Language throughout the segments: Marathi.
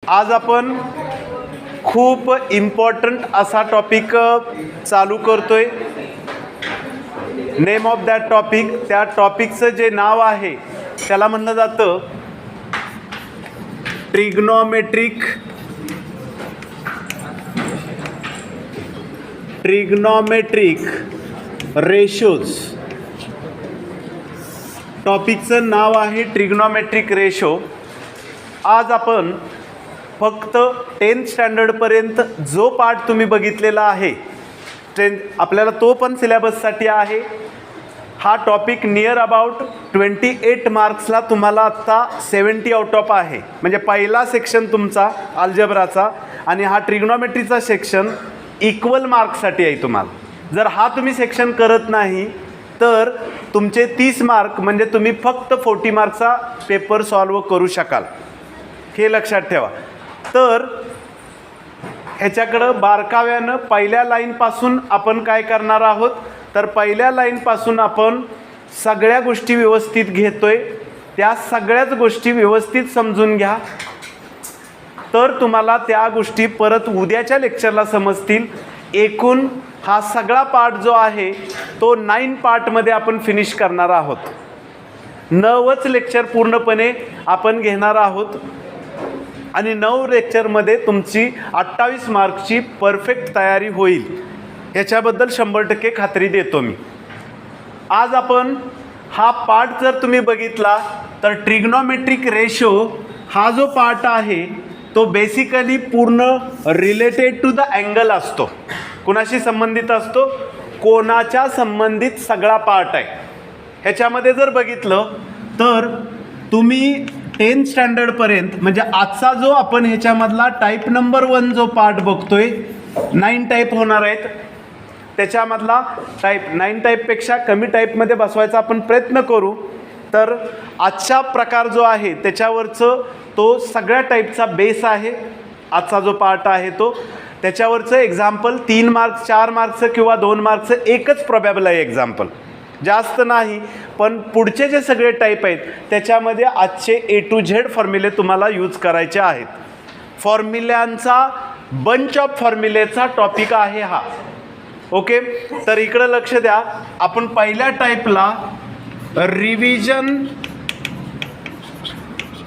आज आपण खूप इम्पॉर्टंट असा टॉपिक चालू करतोय. नेम ऑफ दॅट टॉपिक, त्या टॉपिकचं जे नाव आहे त्याला म्हणलं जातं ट्रिग्नॉमेट्रिक रेशोज. टॉपिकचं नाव आहे ट्रिग्नॉमेट्रिक रेशो. आज आपण फक्त 10th स्टँडर्डपर्यंत जो पार्ट तुम्ही बघितलेला आहे आपल्याला तो पण सिलेबससाठी आहे. हा टॉपिक नियर अबाउट 28 मार्क्सला तुम्हाला आत्ता 70 आउट ऑफ आहे. म्हणजे पहिला सेक्शन तुमचा अल्जेब्राचा आणि हा ट्रिग्नॉमेट्रीचा सेक्शन इक्वल मार्क्ससाठी आहे तुम्हाला. जर हा तुम्ही सेक्शन करत नाही तर तुमचे 30 मार्क म्हणजे तुम्ही फक्त 40 मार्कचा पेपर सॉल्व करू शकाल, हे लक्षात ठेवा. तर ह्याच्याकडं बारकाव्यानं पहिल्या लाईनपासून आपण काय करणार आहोत, तर पहिल्या लाईनपासून आपण सगळ्या गोष्टी व्यवस्थित घेतोय. त्या सगळ्याच गोष्टी व्यवस्थित समजून घ्या, तर तुम्हाला त्या गोष्टी परत उद्याच्या लेक्चरला समजतील. एकूण हा सगळा पार्ट जो आहे तो 9 पार्टमध्ये आपण फिनिश करणार आहोत. 9च लेक्चर पूर्णपणे आपण घेणार आहोत आणि 9 लेक्चरमध्ये तुमची 28 मार्कची परफेक्ट तयारी होईल, याच्याबद्दल 100% खात्री देतो मी. आज आपण हा पार्ट जर तुम्ही बघितला तर ट्रिग्नॉमेट्रिक रेशो हा जो पार्ट आहे तो बेसिकली पूर्ण रिलेटेड टू द अँगल असतो. कोणाशी संबंधित असतो? कोणाच्या संबंधित सगळा पार्ट आहे. ह्याच्यामध्ये जर बघितलं तर तुम्ही 10th स्टँडर्डपर्यंत म्हणजे आजचा जो आपण ह्याच्यामधला टाईप नंबर 1 जो पार्ट बघतोय, 9 टाईप होणार आहेत. त्याच्यामधला टाईप 9 टाईपपेक्षा कमी टाईपमध्ये बसवायचा आपण प्रयत्न करू. तर आजचा प्रकार जो आहे त्याच्यावरचं तो सगळ्या टाईपचा बेस आहे. आजचा जो पार्ट आहे तो त्याच्यावरचं एक्झाम्पल 3 मार्क्स 4 मार्क्सचं किंवा 2 मार्क्सचं एकच प्रोबॅबल आहे एक्झाम्पल, जास्त नाही. पण पुढचे जे सगळे टाईप आहेत त्याच्यामध्ये आजचे A to Z फॉर्म्युले तुम्हाला यूज करायचे आहेत. फॉर्म्युल्यांचा बंच ऑफ फॉर्म्युलेचा टॉपिक आहे हा. ओके, तर इकडं लक्ष द्या. आपण पहिल्या टाईपला revision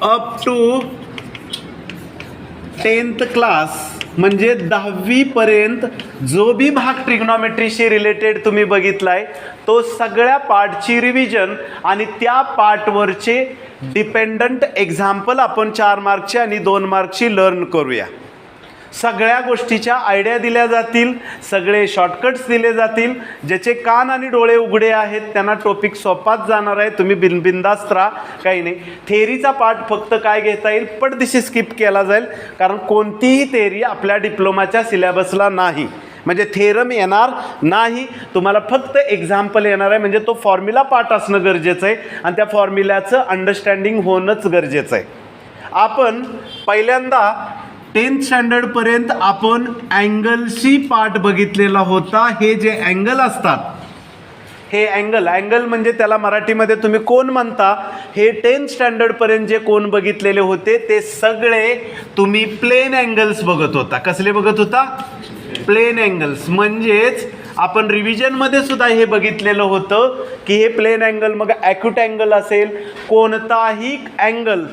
up to 10th class म्हणजे 10वी पर्यंत जो बी भाग ट्रिग्नॉमेट्रीशी रिलेटेड तुम्ही बघितलाय तो सगळ्या पार्टची रिव्हिजन आणि त्या पार्टवरचे डिपेंडंट एक्झाम्पल आपण 4 मार्कची आणि 2 मार्कची लर्न करूया. सगळ्या गोष्टीच्या आयडिया दिल्या जातील, सगळे शॉर्टकट्स दिले जातील. ज्याचे कान आणि डोळे उघडे आहेत त्यांना टॉपिक सोपाच जाणार आहे. तुम्ही बिनबिंदास्त राहा, काही नाही. थेअरीचा पार्ट फक्त काय घेता येईल, पटदिशी स्किप केला जाईल, कारण कोणतीही थेअरी आपल्या डिप्लोमाच्या सिलेबसला नाही. म्हणजे थेरम येणार नाही, तुम्हाला फक्त एक्झाम्पल येणार आहे. म्हणजे तो फॉर्म्युला पार्ट असणं गरजेचं आहे आणि त्या फॉर्म्युल्याचं अंडरस्टँडिंग होणंच गरजेचं आहे. आपण पहिल्यांदा 10th स्टँडर्डपर्यंत आपण अँगलशी पार्ट बघितलेला होता. हे जे अँगल असतात, हे अँगल म्हणजे त्याला मराठीमध्ये तुम्ही कोन म्हणता. हे 10th स्टँडर्डपर्यंत जे कोन बघितलेले होते ते सगळे तुम्ही प्लेन अँगल्स बघत होता. कसले बघत होता? Plane angles. म्हणजेच आपण रिव्हिजनमध्ये सुद्धा हे बघितलेलं होतं की हे प्लेन अँगल, मग ॲक्यूट अँगल असेल, कोणताही अँगल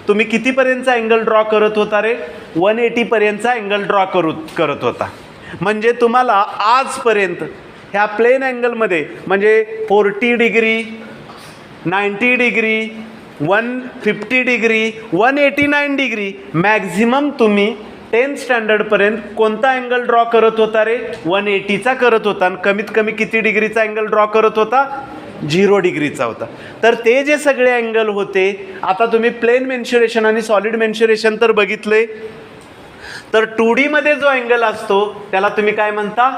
तुम्ही कितीपर्यंतचा अँगल ड्रॉ करत होता रे? 180 पर्यंतचा अँगल ड्रॉ करत होता. म्हणजे तुम्हाला आजपर्यंत ह्या प्लेन अँगलमध्ये म्हणजे 40 degree, 90 degree, 150 degree, 189 degree, maximum तुम्ही 10th स्टँडर्डपर्यंत कोणता अँगल ड्रॉ करत होता रे? 180चा करत होता. आणि कमीत कमी किती डिग्रीचा अँगल ड्रॉ करत होता? 0 डिग्रीचा होता. तर ते जे सगळे अँगल होते, आता तुम्ही प्लेन मेन्शुरेशन आणि सॉलिड मेन्शुरेशन तर बघितले. तर 2D मध्ये जो अँगल असतो त्याला तुम्ही काय म्हणता?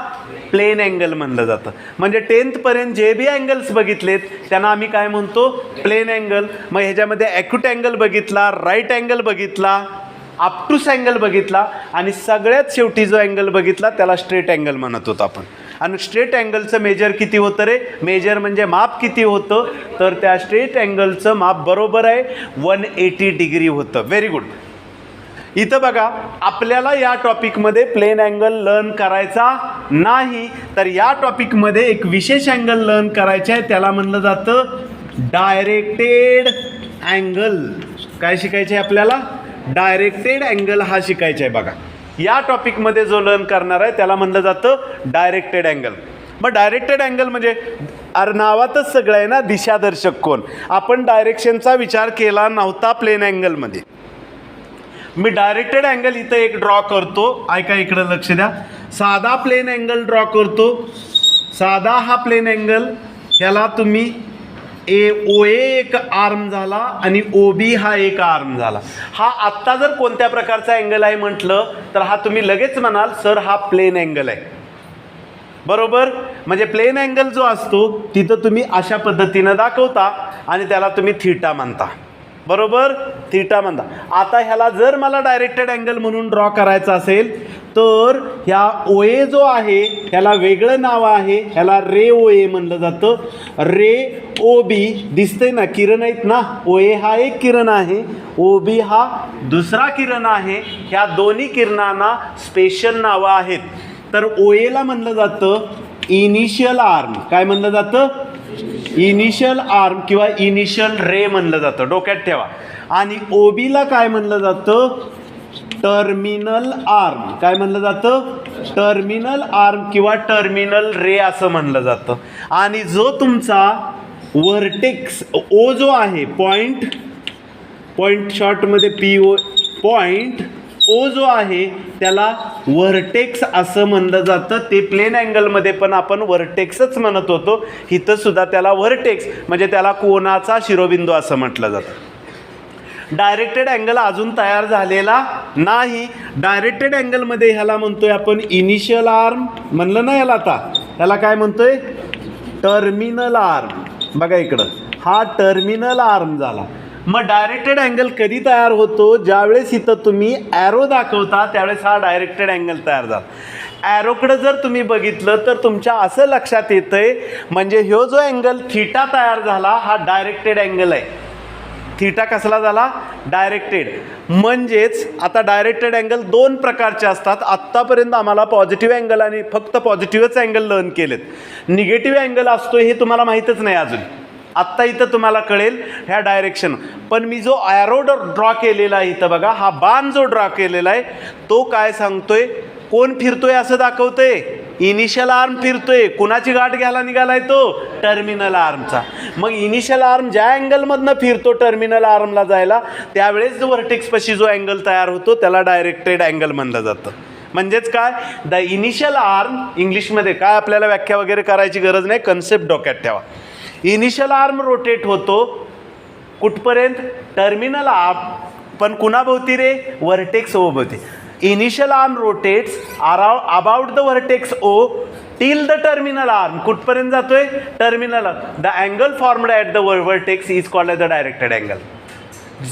प्लेन अँगल म्हणलं जातं. म्हणजे 10th पर्यंत जे बी अँगल्स बघितलेत त्यांना आम्ही काय म्हणतो? Plane angle. मग ह्याच्यामध्ये ॲक्यूट अँगल बघितला, राईट अँगल बघितला, ऑब्टूस अँगल बघितला आणि सगळ्यात शेवटी जो अँगल बघितला त्याला स्ट्रेट अँगल म्हणत होतो आपण. आणि स्ट्रेट अँगलचं मेजर किती होतं रे? मेजर म्हणजे माप किती होतं? तर त्या स्ट्रेट अँगलचं माप बरोबर आहे 180 डिग्री होतं. Very good. इथं बघा, आपल्याला या टॉपिकमध्ये प्लेन अँगल लर्न करायचा नाही, तर या टॉपिकमध्ये एक विशेष अँगल लर्न करायचा आहे, त्याला म्हणलं जातं डायरेक्टेड अँगल. काय शिकायचं आहे आपल्याला? डायरेक्टेड अँगल हा शिकायचा आहे. बघा, या टॉपिकमध्ये जो लर्न करणार आहे त्याला म्हणलं जातं डायरेक्टेड अँगल. मग डायरेक्टेड अँगल म्हणजे नावातच सगळं आहे ना, दिशादर्शक कोन. आपण डायरेक्शनचा विचार केला नव्हता प्लेन अँगलमध्ये. मी डायरेक्टेड अँगल इथं एक ड्रॉ करतो. ऐका, इकडं लक्ष द्या. साधा प्लेन अँगल ड्रॉ करतो. साधा हा प्लेन अँगल, ह्याला तुम्ही OA एक आर्म झाला आणि OB हा एक आर्म झाला. हा आत्ता जर कोणत्या प्रकारचा अँगल आहे म्हटलं तर हा तुम्ही लगेच म्हणाल सर हा प्लेन अँगल आहे. बरोबर? म्हणजे प्लेन अँगल जो असतो तिथं तुम्ही अशा पद्धतीनं दाखवता आणि त्याला तुम्ही थीटा म्हणता. बरोबर? थीटा म्हणता. आता ह्याला जर मला डायरेक्टेड अँगल म्हणून ड्रॉ करायचा असेल तर ह्या OA जो आहे ह्याला वेगळं नाव आहे, ह्याला रे OA म्हणलं जातं. रे OB दिसते ना, किरण आहेत ना. OA हा एक किरण आहे, OB हा दुसरा किरण आहे. ह्या दोन्ही किरणांना स्पेशल नावं आहेत. तर OA ला म्हणलं जातं इनिशियल आर्म. काय म्हणलं जातं? इनिशियल आर्म किंवा इनिशियल रे म्हणलं जातं. डोक्यात ठेवा. आणि OB ला काय म्हणलं जातं? Terminal arm. काय म्हणलं जातं? टर्मिनल आर्म किंवा टर्मिनल रे असं म्हणलं जातं. आणि जो तुमचा वर्टेक्स O जो आहे, पॉइंट शॉर्टमध्ये PO, पॉइंट O जो आहे त्याला वर्टेक्स असं म्हणलं जातं. ते प्लेन अँगलमध्ये पण आपण वर्टेक्सच म्हणत होतो. इथं सुद्धा त्याला वर्टेक्स म्हणजे त्याला कोनाचा शिरोबिंदू असं म्हटलं जातं. डायरेक्टेड अँगल अजून तयार झालेला नाही. डायरेक्टेड अँगलमध्ये ह्याला म्हणतोय आपण इनिशियल आर्म. म्हणलं ना याला, आता ह्याला काय म्हणतोय? Terminal arm. बघा इकडं, हा टर्मिनल आर्म झाला. मग डायरेक्टेड अँगल कधी तयार होतो? ज्यावेळेस इथं तुम्ही ॲरो दाखवता त्यावेळेस हा डायरेक्टेड अँगल तयार झाला. ॲरोकडं जर तुम्ही बघितलं तर तुमच्या असं लक्षात येतंय म्हणजे ह्यो जो अँगल थीटा तयार झाला हा डायरेक्टेड अँगल आहे. थीटा कसला झाला? डायरेक्टेड. म्हणजेच आता डायरेक्टेड अँगल दोन प्रकारचे असतात. आत्तापर्यंत आम्हाला पॉझिटिव्ह अँगल आणि फक्त पॉझिटिव्हच अँगल लर्न केलेत. निगेटिव्ह अँगल असतो हे तुम्हाला माहीतच नाही अजून. आत्ता इथं तुम्हाला कळेल ह्या डायरेक्शन. पण मी जो ॲरो ड्रॉ केलेला आहे इथं बघा, हा बाण जो ड्रॉ केलेला आहे तो काय सांगतोय? कोण फिरतोय असं दाखवतोय? इनिशियल आर्म फिरतोय. कुणाची गाठ घ्यायला निघालाय तो? टर्मिनल आर्मचा. मग इनिशियल आर्म ज्या अँगलमधनं फिरतो टर्मिनल आर्मला जायला त्यावेळेस जो व्हर्टेक्सपाशी जो अँगल तयार होतो त्याला डायरेक्टेड अँगल म्हणलं जातं. म्हणजेच काय? द इनिशियल आर्म, इंग्लिशमध्ये काय आपल्याला व्याख्या वगैरे करायची गरज नाही, कन्सेप्ट डोक्यात ठेवा. इनिशियल आर्म रोटेट होतो कुठपर्यंत? Terminal arm. पण कुणाभोवती रे? व्हर्टेक्स O भोवती. Initial arm rotates about the vertex O till the terminal arm. कुठपर्यंत जातोय? Terminal. The angle formed at the vertex is called as the directed angle.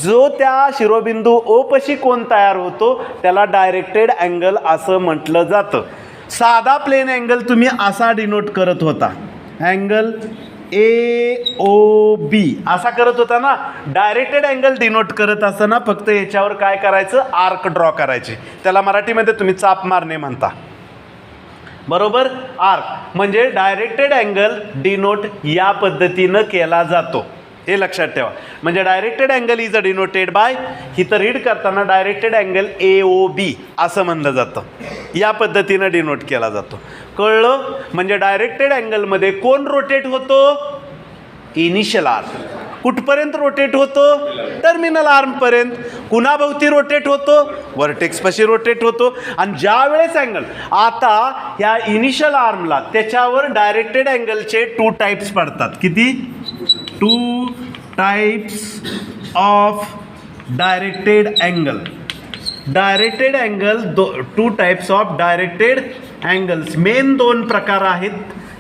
जो त्या शिरोबिंदू O पशी कोण तयार होतो त्याला डायरेक्टेड अँगल असं म्हटलं जातं. साधा प्लेन अँगल तुम्ही असा डिनोट करत होता, अँगल AOB असा करत होता ना. डायरेक्टेड अँगल डिनोट करत असताना फक्त याच्यावर काय करायचं? आर्क ड्रॉ करायचे. त्याला मराठीमध्ये तुम्ही चाप मारणे म्हणता. बरोबर? आर्क म्हणजे डायरेक्टेड अँगल डिनोट या पद्धतीनं केला जातो. हे लक्षात ठेवा. म्हणजे directed angle is a denoted by, इथं रीड करताना डायरेक्टेड अँगल AOB असं म्हणलं जातं. या पद्धतीनं डिनोट केला जातो. कळलं? म्हणजे डायरेक्टेड अँगलमध्ये कोण रोटेट होतो? Initial arm. कुठपर्यंत रोटेट होतो? टर्मिनल आर्मपर्यंत. कुणाभोवती रोटेट होतो? व्हर्टेक्सपाशी रोटेट होतो. आणि ज्या वेळेस अँगल आता ह्या इनिशियल आर्मला त्याच्यावर डायरेक्टेड अँगलचे 2 टाईप्स पडतात. किती? 2 types of directed angle. Directed angle 2 types of directed angles. Main 2 प्रकार आहेत.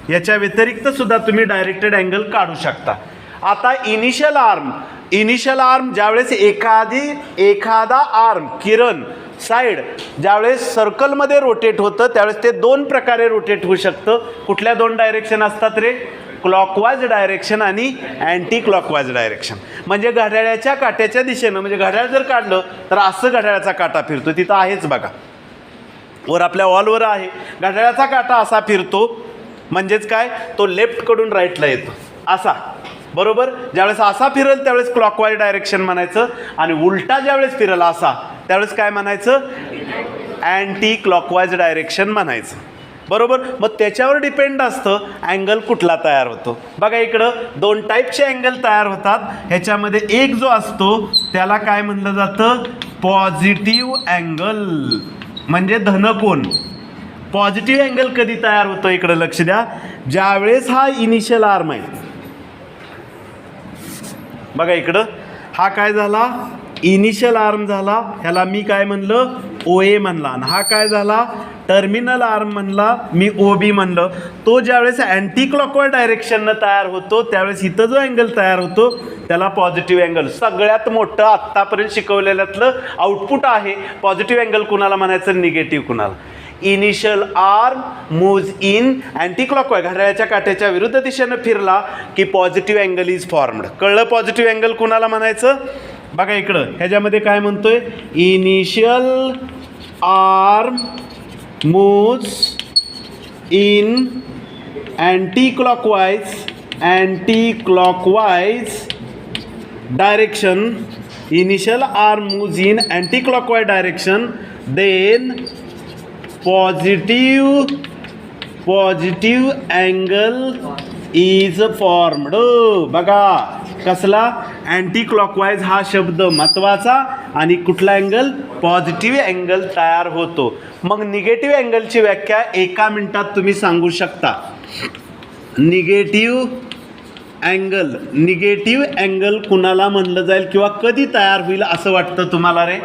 याच्या व्यतिरिक्त सुद्धा तुम्ही डायरेक्टेड अँगल काढू शकता. आता इनिशियल आर्म ज्यावेळेस एखादा आर्म किरण साईड ज्यावेळेस सर्कलमध्ये रोटेट होतं त्यावेळेस ते 2 प्रकारे रोटेट होऊ शकतं. कुठल्या 2 डायरेक्शन असतात रे? क्लॉकवाईज डायरेक्शन आणि अँटी क्लॉकवाईज डायरेक्शन. म्हणजे घड्याळाच्या काट्याच्या दिशेनं, म्हणजे घड्याळ जर काढलं तर असं घड्याळाचा काटा फिरतो. तिथं आहेच बघा, वर आपल्या वॉलवर आहे. घड्याळाचा काटा असा फिरतो, म्हणजेच काय, तो लेफ्टकडून राईटला येतो असा, बरोबर. ज्यावेळेस असा फिरल त्यावेळेस क्लॉकवाईज डायरेक्शन म्हणायचं, आणि उलटा ज्यावेळेस फिरल असा त्यावेळेस काय म्हणायचं, अँटी क्लॉकवाईज डायरेक्शन म्हणायचं, बरोबर. मग त्याच्यावर डिपेंड असतं अँगल कुठला तयार होतो. बघा इकडं दोन टाईपचे अँगल तयार होतात. ह्याच्यामध्ये एक जो असतो त्याला काय म्हणलं जातं, पॉझिटिव्ह अँगल, म्हणजे धनकोन. पॉझिटिव्ह अँगल कधी तयार होतो, इकडं लक्ष द्या, ज्यावेळेस हा इनिशियल आर्म आहे. बघा इकडं हा काय झाला, इनिशियल आर्म झाला, ह्याला मी काय म्हणलं, OA म्हणला. आणि हा काय झाला, टर्मिनल आर्म म्हणला, मी OB म्हणलं. तो ज्यावेळेस अँटी क्लॉकवाईज डायरेक्शननं तयार होतो त्यावेळेस इथं जो अँगल तयार होतो त्याला पॉझिटिव्ह अँगल. सगळ्यात मोठं आत्तापर्यंत शिकवलेल्यातलं आउटपुट आहे. पॉझिटिव्ह अँगल कुणाला म्हणायचं, निगेटिव्ह कुणाला. Initial arm moves in anti clockwise, घड्याळाच्या काट्याच्या विरुद्ध दिशेनं फिरला की पॉझिटिव्ह अँगल इज फॉर्म्ड. कळलं पॉझिटिव्ह अँगल कुणाला म्हणायचं. बघा इकडं ह्याच्यामध्ये काय म्हणतोय, initial arm moves in anti clockwise direction. Initial arm moves in anti clockwise direction, then positive angle is formed. बघा कसला, अँटी क्लॉकवाईज हा शब्द महत्त्वाचा, आणि कुठला अँगल, पॉझिटिव्ह अँगल तयार होतो. मग निगेटिव्ह अँगलची व्याख्या एका मिनिटात तुम्ही सांगू शकता. निगेटिव्ह अँगल कुणाला म्हणलं जाईल किंवा कधी तयार होईल असं वाटतं तुम्हाला रे.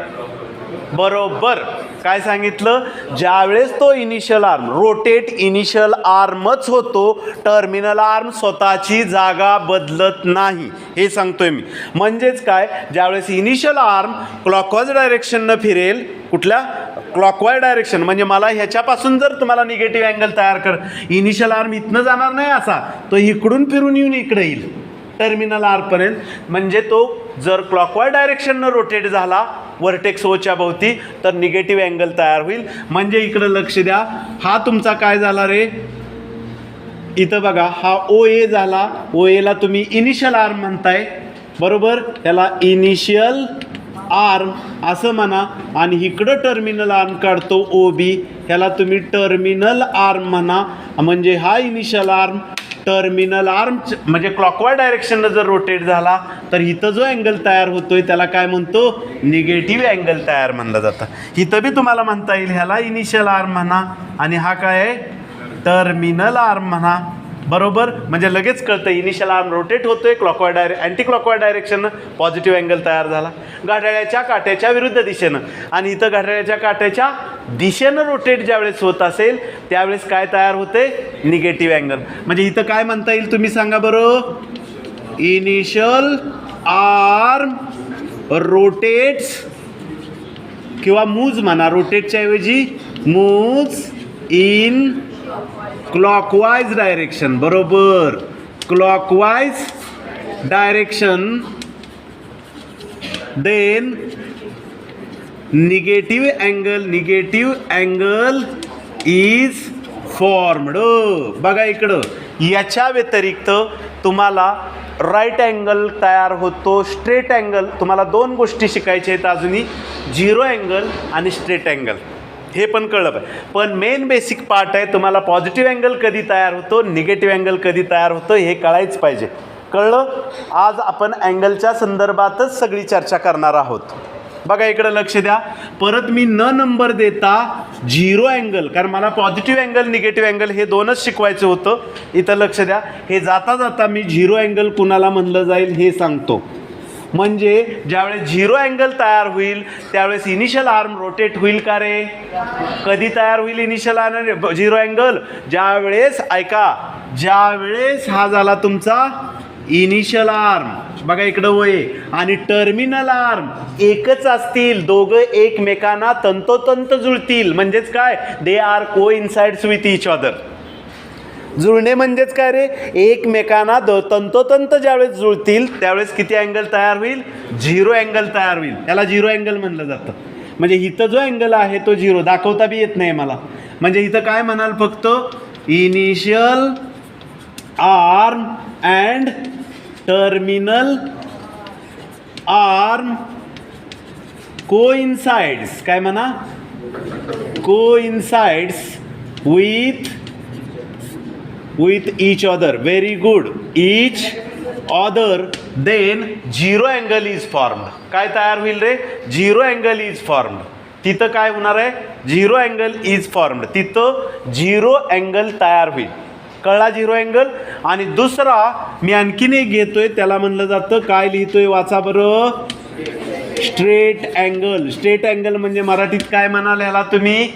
बरोबर, काय सांगितलं, ज्यावेळेस तो इनिशियल आर्म, रोटेट इनिशियल आर्मच होतो, टर्मिनल आर्म स्वतःची जागा बदलत नाही, हे सांगतोय मी. म्हणजेच काय, ज्यावेळेस इनिशियल आर्म क्लॉकवाईज डायरेक्शननं फिरेल, कुठल्या, क्लॉकवाईज डायरेक्शन, म्हणजे मला ह्याच्यापासून जर तुम्हाला निगेटिव्ह अँगल तयार कर, इनिशियल आर्म इथनं जाणार नाही असा, तो इकडून फिरून येऊन इकडे येईल टर्मिनल आर्मपर्यंत. म्हणजे तो जर क्लॉकवाईज डायरेक्शननं रोटेट झाला वर्टेक्स ओच्या भोवती तर निगेटिव्ह अँगल तयार होईल. म्हणजे इकडं लक्ष द्या, हा तुमचा काय झाला रे, इथं बघा हा OA झाला. OAला तुम्ही इनिशियल आर्म म्हणताय, बरोबर, त्याला इनिशियल आर्म असं म्हणा. आणि इकडं टर्मिनल आर्म काढतो OB, ह्याला तुम्ही टर्मिनल आर्म म्हणा. म्हणजे हा इनिशियल आर्म टर्मिनल आर्म म्हणजे क्लॉकवाईज डायरेक्शननं जर रोटेट झाला तर इथं जो अँगल तयार होतोय त्याला काय म्हणतो, निगेटिव्ह अँगल तयार म्हणलं जातं. इथं बी तुम्हाला म्हणता येईल ह्याला इनिशियल आर्म म्हणा, आणि हा काय आहे, टर्मिनल आर्म म्हणा, बरोबर. म्हणजे लगेच कळतं इनिशियल आर्म रोटेट होतोय क्लॉकवाईज अँटी क्लॉकवाईज डायरेक्शननं, पॉझिटिव्ह अँगल तयार झाला. घड्याळाच्या काट्याच्या विरुद्ध दिशेनं, आणि इथं घड्याळाच्या काट्याच्या दिशेनं रोटेट ज्यावेळेस होत असेल त्यावेळेस काय तयार होते, निगेटिव्ह अँगल. म्हणजे इथं काय म्हणता येईल तुम्ही सांगा बरं, इनिशियल आर्म रोटेट्स किंवा मूव्ज म्हणा, रोटेटच्या ऐवजी मूव्ज इन क्लॉकवाईज डायरेक्शन, बरोबर, clockwise direction, then negative angle is formed. बघा इकडं याच्या व्यतिरिक्त तुम्हाला राईट अँगल तयार होतो, स्ट्रेट अँगल. तुम्हाला दोन गोष्टी शिकायच्या आहेत अजूनही, झिरो अँगल आणि स्ट्रेट अँगल, हे पण कळलं पाहिजे. पण मेन बेसिक पार्ट आहे, तुम्हाला पॉझिटिव्ह अँगल कधी तयार होतो, निगेटिव्ह अँगल कधी तयार होतं हे कळायच पाहिजे. कळलं. आज आपण अँगलच्या संदर्भातच सगळी चर्चा करणार आहोत. बघा इकडं लक्ष द्या, परत मी न नंबर देता झिरो अँगल, कारण मला पॉझिटिव्ह अँगल निगेटिव्ह अँगल हे दोनच शिकवायचं होतं. इथं लक्ष द्या, हे जाता जाता मी झिरो अँगल कुणाला म्हणलं जाईल हे सांगतो. म्हणजे ज्यावेळेस झिरो अँगल तयार होईल त्यावेळेस इनिशियल आर्म रोटेट होईल का रे, कधी तयार होईल इनिशियल आर्म झिरो अँगल, ज्यावेळेस ऐका, ज्यावेळेस हा झाला तुमचा इनिशियल आर्म, बघा इकडं वय, आणि टर्मिनल आर्म एकच असतील, दोघं एकमेकांना तंतोतंत जुळतील. म्हणजेच काय, दे आर को इन्साइड्स विथ इच अदर. जुळणे म्हणजेच काय रे, एकमेकांना तंतोतंत ज्यावेळेस जुळतील त्यावेळेस किती अँगल तयार होईल, 0 अँगल तयार होईल. त्याला 0 अँगल म्हणलं जातं. म्हणजे इथं जो अँगल आहे तो 0 दाखवता बी येत नाही मला. म्हणजे इथं काय म्हणाल फक्त, initial arm and terminal arm coincides, काय म्हणा, coincides with each other. Very good. each other, then 0 angle is formed. काय तयार होईल रे, 0 angle is formed. तिथं काय होणार आहे, 0 angle is formed. तिथं 0 angle तयार होईल. कळला 0 अँगल. आणि दुसरा मी आणखीन एक घेतोय, त्याला म्हणलं जातं, काय लिहितोय वाचा बरं, स्ट्रेट अँगल. स्ट्रेट अँगल म्हणजे मराठीत काय म्हणाल याला तुम्ही,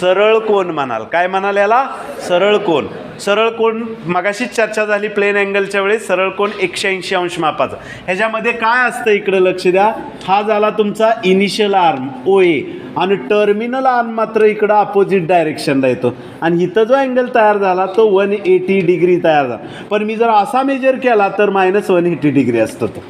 सरळ कोन म्हणाल. काय म्हणाल याला, सरळ कोन. सरळ कोन मगाशीच चर्चा झाली प्लेन अँगलच्या वेळेस, सरळ कोन 180 अंश मापाचा. ह्याच्यामध्ये काय असतं इकडे लक्ष द्या, हा झाला तुमचा इनिशियल आर्म OA आणि टर्मिनल आर्म मात्र इकडं अपोजिट डायरेक्शनला येतो. आणि इथं जो अँगल तयार झाला तो 180 डिग्री तयार झाला. पण मी जर असा मेजर केला तर -180 डिग्री असतो तो.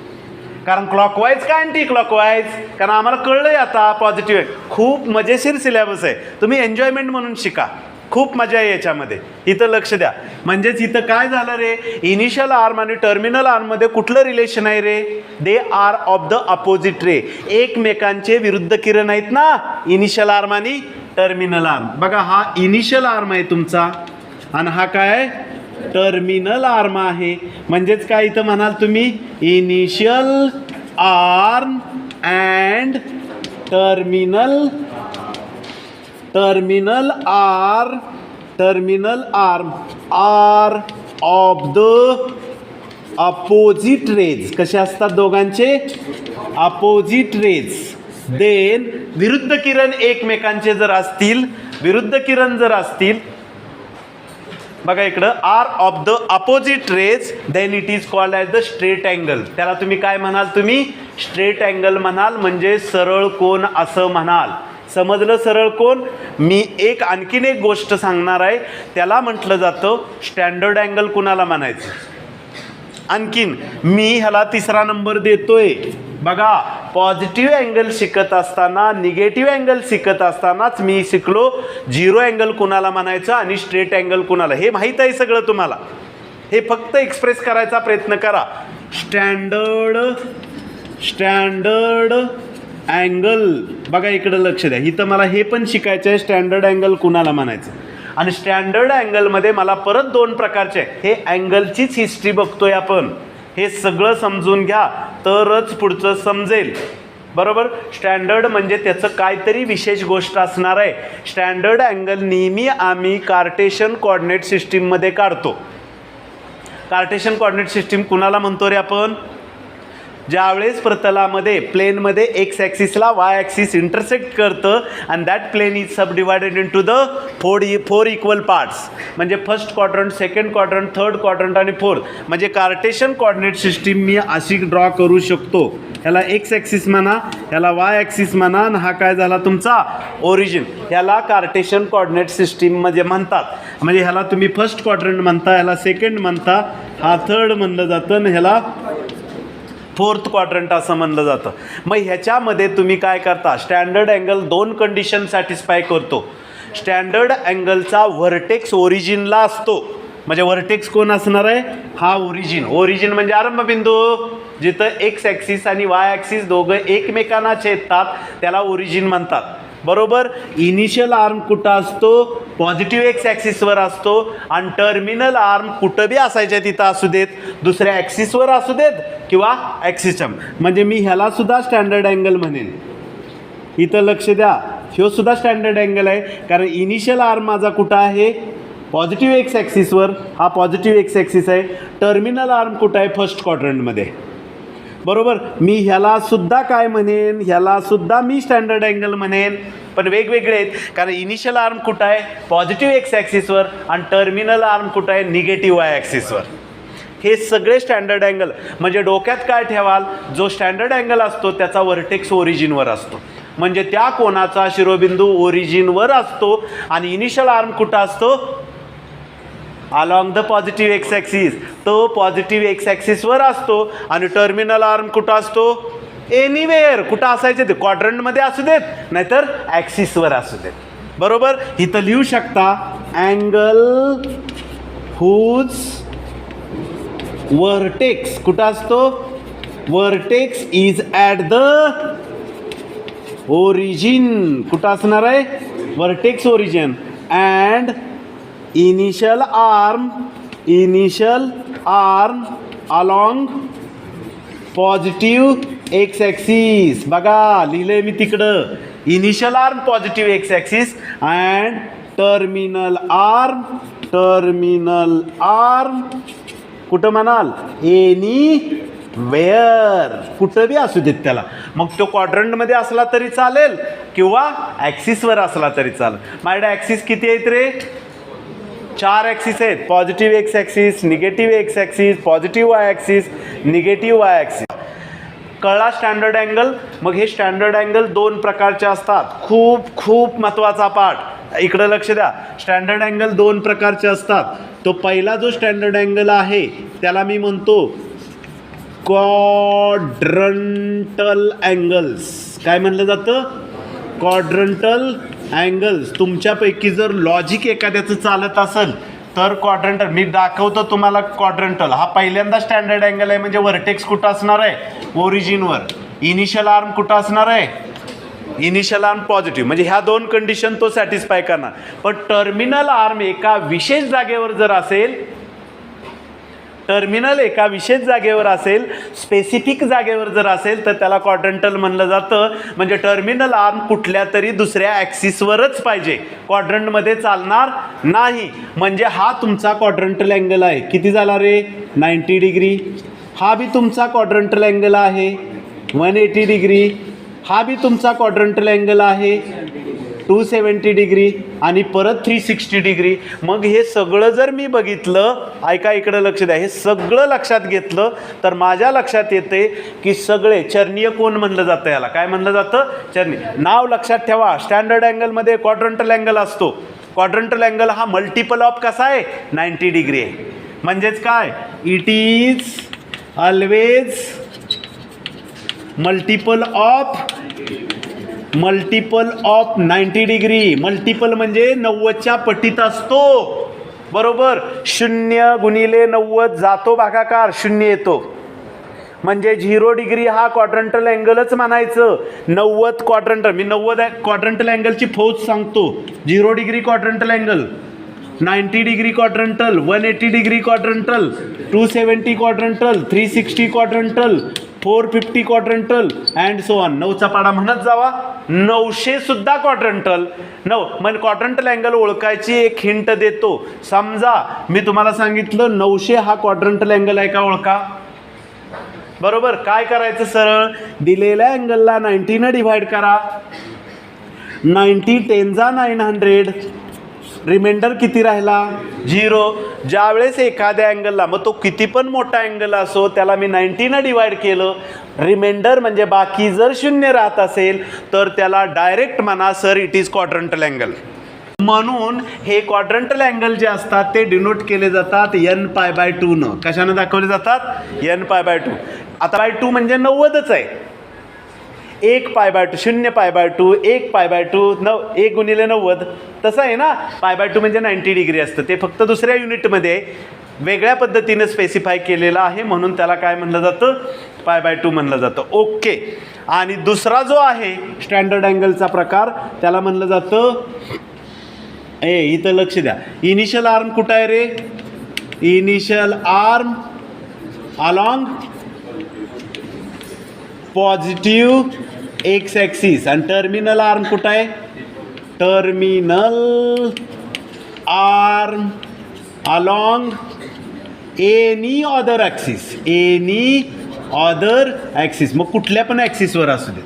कारण क्लॉकवाईज का अँटी क्लॉकवाईज, कारण आम्हाला कळलंय आता पॉझिटिव्ह आहे. खूप मजेशीर सिलेबस आहे, तुम्ही एन्जॉयमेंट म्हणून शिका, खूप मजा आहे याच्यामध्ये. इथं लक्ष द्या. म्हणजेच इथं काय झालं रे, इनिशियल आर्म आणि टर्मिनल आर्ममध्ये कुठलं रिलेशन आहे रे, they are of the opposite रे. एकमेकांचे विरुद्ध किरण आहेत ना इनिशियल आर्म आणि टर्मिनल आर्म. बघा हा इनिशियल आर्म आहे तुमचा आणि हा काय टर्मिनल आर्म आहे. म्हणजेच काय इथं म्हणाल तुम्ही, initial arm and terminal arm are of the opposite rays. कसे असतात दोघांचे, अपोजिट रेज. देन विरुद्ध किरण एकमेकांचे जर असतील, विरुद्ध किरण जर असतील, बघा इकडं, are of the opposite rays, then it is called as the straight angle. त्याला तुम्ही काय म्हणाल, तुम्ही स्ट्रेट अँगल म्हणाल, म्हणजे सरळ कोन असं म्हणाल. समजलं सरळ कोन. मी एक आणखीन एक गोष्ट सांगणार आहे, त्याला म्हटलं जातं स्टँडर्ड अँगल. कुणाला म्हणायचं, आणखीन मी ह्याला 3रा नंबर देतोय. बघा पॉझिटिव्ह अँगल शिकत असताना, निगेटिव्ह अँगल शिकत असतानाच मी शिकलो 0 अँगल कुणाला म्हणायचं आणि स्ट्रेट अँगल कुणाला. हे माहीत आहे सगळं तुम्हाला, हे फक्त एक्सप्रेस करायचा प्रयत्न करा. स्टँडर्ड अँगल, बघा इकडं लक्ष द्या. इथं मला हे पण शिकायचं आहे, स्टँडर्ड अँगल कुणाला म्हणायचं. आणि स्टँडर्ड अँगलमध्ये मला परत 2 प्रकारचे, हे अँगलचीच हिस्ट्री बघतोय आपण. हे सगळं समजून घ्या तरच पुढचं समजेल, बरोबर. स्टँडर्ड म्हणजे त्याचं काहीतरी विशेष गोष्ट असणार आहे. स्टँडर्ड अँगल नेहमी आम्ही कार्टेशियन कोऑर्डिनेट सिस्टीममध्ये काढतो. कार्टेशियन कोऑर्डिनेट सिस्टीम कुणाला म्हणतो रे आपण, ज्यावेळेस प्रतलामध्ये प्लेनमध्ये एक्स ॲक्सिसला वाय ॲक्सिस इंटरसेक्ट करतं आणि that plane is subdivided into the 4 equal parts. म्हणजे first quadrant, second quadrant, third quadrant आणि फोर्थ. म्हणजे कार्टेशियन कोऑर्डिनेट सिस्टीम मी अशी ड्रॉ करू शकतो. ह्याला एक्स ॲक्सिस म्हणा, ह्याला वाय ॲक्सिस म्हणा, आणि हा काय झाला तुमचा ओरिजिन. ह्याला कार्टेशियन कोऑर्डिनेट सिस्टीममध्ये म्हणतात. म्हणजे ह्याला तुम्ही फर्स्ट क्वाड्रंट म्हणता, ह्याला सेकंड म्हणता, हा थर्ड म्हणलं जातं आणि ह्याला फोर्थ क्वाड्रंट असं म्हणलं जातं. मग ह्याच्यामध्ये तुम्ही काय करता, स्टँडर्ड अँगल 2 कंडिशन सॅटिस्फाय करतो. स्टँडर्ड अँगलचा व्हर्टेक्स ओरिजिनला असतो. म्हणजे व्हर्टेक्स कोण असणार आहे, हा ओरिजिन. ओरिजिन म्हणजे आरंभबिंदू, जिथं एक्स ॲक्सिस आणि वाय ॲक्सिस दोघं एकमेकांना छेदतात त्याला ओरिजिन म्हणतात, बरोबर. इनिशियल आर्म कुठं असतो, पॉझिटिव्ह एक्स ॲक्सिसवर असतो. आणि टर्मिनल आर्म कुठं बी असायच्या तिथं असू देत, दुसऱ्या ॲक्सिसवर असू देत किंवा ॲक्सिसच्या. म्हणजे मी ह्याला सुद्धा स्टँडर्ड अँगल म्हणेन. इथं लक्ष द्या, ह्यो सुद्धा स्टँडर्ड अँगल आहे, कारण इनिशियल आर्म माझा कुठं आहे, पॉझिटिव्ह एक्स ॲक्सिसवर. हा पॉझिटिव्ह एक्स ॲक्सिस आहे. टर्मिनल आर्म कुठं आहे, फर्स्ट क्वाड्रंटमध्ये, बरोबर. मी ह्याला सुद्धा काय म्हणेन, ह्याला सुद्धा मी स्टँडर्ड अँगल म्हणेन, पण वेगवेगळे आहेत. कारण इनिशियल आर्म कुठं आहे, पॉझिटिव्ह एक्स ॲक्सिसवर, आणि टर्मिनल आर्म कुठं आहे, निगेटिव्ह वाय ॲक्सिसवर. हे सगळे स्टँडर्ड अँगल. म्हणजे डोक्यात काय ठेवाल, जो स्टँडर्ड अँगल असतो त्याचा व्हर्टेक्स ओरिजिनवर असतो. म्हणजे त्या कोणाचा शिरोबिंदू ओरिजिनवर असतो. आणि इनिशियल आर्म कुठं असतो, along the positive x axis, तो पॉझिटिव्ह एक्स ॲक्सिसवर असतो. आणि टर्मिनल आर्म कुठं असतो? एनिवेअर. कुठं असायचे ते? क्वाड्रंटमध्ये असू देत नाहीतर ॲक्सिसवर असू देत. बरोबर. इथं लिहू शकता अँगल हुज वर्टेक्स कुठं असतो? Vertex is at the origin. कुठं असणार आहे? Vertex origin. And initial arm along positive x axis. बघा लिहिलंय मी तिकडं. Initial arm positive x axis and terminal arm कुठं म्हणाल? Anywhere. कुठं बी असू देत त्याला. मग तो क्वाड्रंटमध्ये असला तरी चालेल किंवा ॲक्सिसवर असला तरी चालेल. माझ्याकडे ॲक्सिस किती आहेत रे? 4 ॲक्सिस आहेत. Positive x axis, negative x axis, positive Y axis, negative Y axis. कळला स्टँडर्ड अँगल? मग हे स्टँडर्ड अँगल 2 प्रकारचे असतात. खूप महत्त्वाचा पार्ट. इकडं लक्ष द्या. स्टँडर्ड अँगल 2 प्रकारचे असतात. तो पहिला जो स्टँडर्ड अँगल आहे त्याला मी म्हणतो क्वाड्रंटल अँगल्स. काय म्हणलं जातं? Quadrantal angles. तुमच्यापैकी जर लॉजिक एखाद्याचं चालत असेल तर क्वाड्रंटल. मी दाखवतो तुम्हाला क्वाड्रंटल. हा पहिल्यांदा स्टँडर्ड अँगल आहे. म्हणजे वर्टेक्स कुठं असणार आहे? ओरिजिनवर. इनिशियल आर्म कुठं असणार आहे? Initial arm positive. म्हणजे ह्या 2 कंडिशन तो सॅटिस्फाय करणार. पण टर्मिनल आर्म एका विशेष जागेवर जर असेल, स्पेसिफिक जागेवर जर असेल तर त्याला क्वाड्रंटल म्हणलं जातं. म्हणजे टर्मिनल आर्म कुठल्या तरी दुसऱ्या ॲक्सिसवरच पाहिजे, क्वाड्रंटमध्ये चालणार नाही. म्हणजे हा तुमचा क्वाड्रंटल अँगल आहे. किती झाला रे? 90 डिग्री. हा बी तुमचा क्वाड्रंटल अँगल आहे 180 डिग्री. हा बी तुमचा क्वाड्रंटल अँगल आहे 270 डिग्री आणि परत 360 डिग्री. मग हे सगळं जर मी बघितलं, ऐका इकडं लक्ष द्या, हे सगळं लक्षात घेतलं तर माझ्या लक्षात येते की सगळे चर्नीय कोन म्हणलं जातं. याला काय म्हणलं जातं? चर्नी. नाव लक्षात ठेवा. स्टँडर्ड अँगलमध्ये क्वाड्रंटल अँगल असतो. क्वाड्रंटल अँगल हा मल्टिपल ऑफ कसा आहे? 90 डिग्री आहे. म्हणजेच काय? It is always multiple of 90 degree. Multiple म्हणजे 90च्या पटीत असतो. बरोबर. 0 गुणिले 90 जातो भागाकार, 0 येतो. म्हणजे 0 डिग्री हा क्वाड्रंटल अँगलच म्हणायचं. 90 क्वाड्रंटल. मी 90 क्वाड्रंटल अँगलची फौज सांगतो. 0 degree quadrantal angle, 90 degree quadrantal, 180 degree quadrantal, 270 quadrantal, 360 quadrantal, 450 quadrantal and so on. 9चा पाडा म्हणत जावा. 900 सुद्धा क्वाड्रंटल. म्हणजे क्वाड्रंटल अँगल ओळखायची एक हिंट देतो. समजा मी तुम्हाला सांगितलं 900 हा क्वाड्रंटल अँगल आहे का? ओळखा. बरोबर. काय करायचं? सरळ दिलेल्या अँगलला 90 डिव्हाइड करा. 90 10 जा 900. रिमाइंडर किती राहिला? 0. ज्यावेळेस एखाद्या अँगलला, मग तो किती पण मोठा अँगल असो, त्याला मी 90 डिवाइड केलं, रिमाइंडर म्हणजे बाकी जर 0 राहत असेल तर त्याला डायरेक्ट म्हणा sir it is quadrantal angle. म्हणून हे क्वाड्रंटल अँगल जे असतात ते डिनोट केले जातात n π/2 न. कशानं दाखवले जातात? n π/2. आता π/2 म्हणजे 90च आहे. 1π/2, 0π/2, 1π/2, 1 गुणिले 90 तसं आहे ना. π/2 म्हणजे 90 डिग्री असतं. ते फक्त दुसऱ्या युनिटमध्ये वेगळ्या पद्धतीने स्पेसिफाय केलेलं आहे, म्हणून त्याला काय म्हणलं जातं? π/2 म्हणलं जातं. ओके. आणि दुसरा जो आहे स्टँडर्ड अँगलचा प्रकार त्याला म्हणलं जातं, इथं लक्ष द्या, इनिशियल आर्म कुठं आहे रे? Initial arm along positive x axis. आणि टर्मिनल आर्म कुठं आहे? Terminal arm along any other axis. Any other axis. मग कुठल्या पण ॲक्सिसवर असू दे.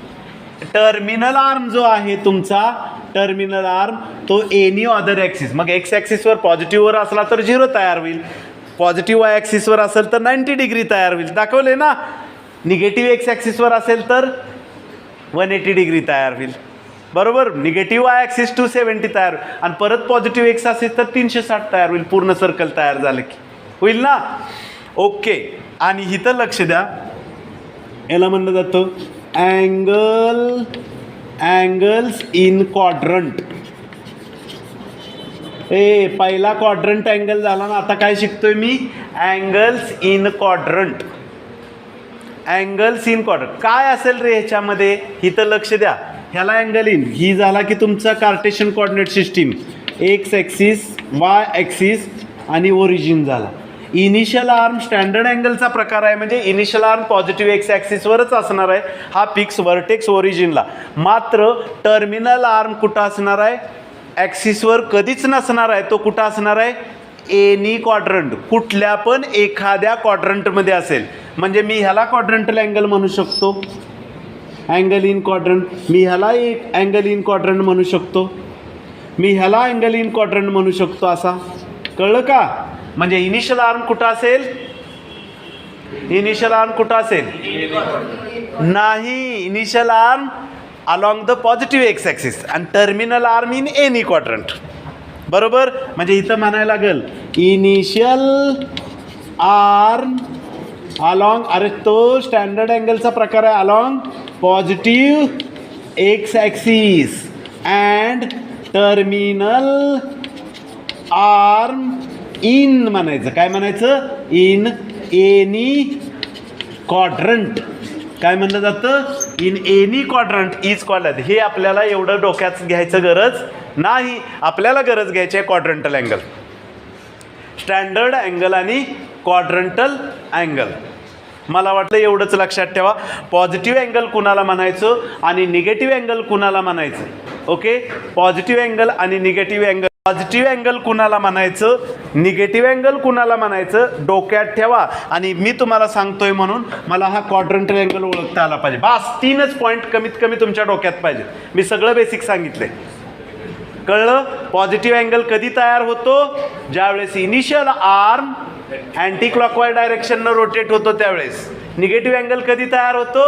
टर्मिनल आर्म जो आहे तुमचा, टर्मिनल आर्म तो एनी अदर ॲक्सिस. मग एक्स ॲक्सिसवर पॉझिटिव्हवर असला तर 0 तयार होईल. पॉझिटिव्ह वाय ॲक्सिसवर असेल तर 90 डिग्री तयार होईल. दाखवले ना. निगेटिव्ह एक्स ॲक्सिसवर असेल तर 180 डिग्री तयार होईल. बरोबर. निगेटिव्ह वाय ॲक्सिस 270 तयार आणि परत पॉझिटिव्ह एक्स असेल तर 360 तयार होईल. पूर्ण सर्कल तयार झालं की होईल ना. ओके. आणि इथं लक्ष द्या, याला म्हणलं जातं अँगल्स इन क्वाड्रंट. पहिला क्वाड्रंट अँगल झाला ना, आता काय शिकतोय मी, angles in quadrant. Angles in quadrant काय असेल रे ह्याच्यामध्ये, इथं लक्ष द्या. ह्याला अँगल इन ही झाला की तुमचा Cartesian coordinate system, x axis Y axis आणि ओरिजिन झाला. इनिशियल आर्म स्टँडर्ड अँगलचा प्रकार आहे, म्हणजे इनिशियल आर्म पॉझिटिव्ह एक्स ॲक्सिसवरच असणार आहे, हा फिक्स व्हर्टेक्स ओरिजिनला. मात्र टर्मिनल आर्म कुठं असणार आहे, ॲक्सिसवर कधीच नसणार आहे. तो कुठं असणार आहे, एनी क्वाड्रंट, कुठल्या पण एखाद्या क्वाड्रंटमध्ये असेल. म्हणजे मी ह्याला क्वाड्रंटल अँगल म्हणू शकतो, अँगल इन क्वाड्रंट. मी ह्याला एक अँगल इन क्वाड्रंट म्हणू शकतो, मी ह्याला अँगल इन क्वाड्रंट म्हणू शकतो. असा कळलं का. म्हणजे इनिशियल आर्म कुठं असेल, इनिशियल आर्म कुठं असेल, नाही, initial arm along the positive x axis आणि terminal arm in any quadrant. बरोबर. म्हणजे इथं म्हणायला लागेल इनिशियल आर्म अलॉंग, अरे तो स्टँडर्ड अँगलचा प्रकार आहे, along positive x axis and terminal arm in म्हणायचं. काय म्हणायचं, इन एनी क्वाड्रंट. काय म्हणलं जातं, in any quadrant is called. हे आपल्याला एवढं डोक्यात घ्यायचं गरज नाही, आपल्याला गरज घ्यायची आहे क्वाड्रंटल अँगल, स्टँडर्ड अँगल आणि क्वाड्रंटल अँगल. मला वाटलं एवढंच लक्षात ठेवा. पॉझिटिव्ह अँगल कुणाला म्हणायचं आणि निगेटिव्ह अँगल कुणाला म्हणायचं. ओके. पॉझिटिव्ह अँगल आणि निगेटिव्ह अँगल. पॉझिटिव्ह अँगल कुणाला म्हणायचं, निगेटिव्ह अँगल कुणाला म्हणायचं, डोक्यात ठेवा. आणि मी तुम्हाला सांगतोय म्हणून मला हा क्वाड्रंटल अँगल ओळखता आला पाहिजे. बस 3च पॉईंट कमीत कमी तुमच्या डोक्यात पाहिजे. मी सगळं बेसिक सांगितलंय. कळलं. पॉझिटिव्ह अँगल कधी तयार होतो, ज्यावेळेस इनिशियल आर्म अँटी क्लॉकवाईज डायरेक्शननं रोटेट होतो त्यावेळेस. निगेटिव्ह अँगल कधी तयार होतो,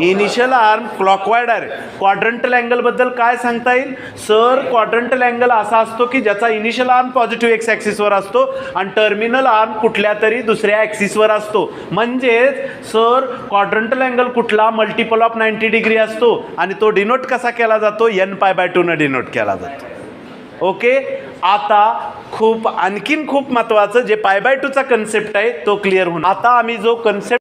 initial arm clockwise direct. Quadrantal अँगलबद्दल काय सांगता येईल सर, क्वाड्रंटल अँगल असा असतो की ज्याचा इनिशियल आर्म पॉझिटिव्ह एक्स ॲक्सिसवर असतो आणि टर्मिनल आर्म कुठल्या तरी दुसऱ्या ॲक्सिसवर असतो. म्हणजेच सर क्वाड्रंटल अँगल कुठला, मल्टिपल ऑफ 90 डिग्री असतो आणि तो डिनोट कसा केला जातो, n π/2 न डिनोट केला जातो. ओके. आता आणखीन खूप महत्त्वाचं जे π/2 चा कन्सेप्ट आहे तो क्लिअर होऊन, आता आम्ही जो कन्सेप्ट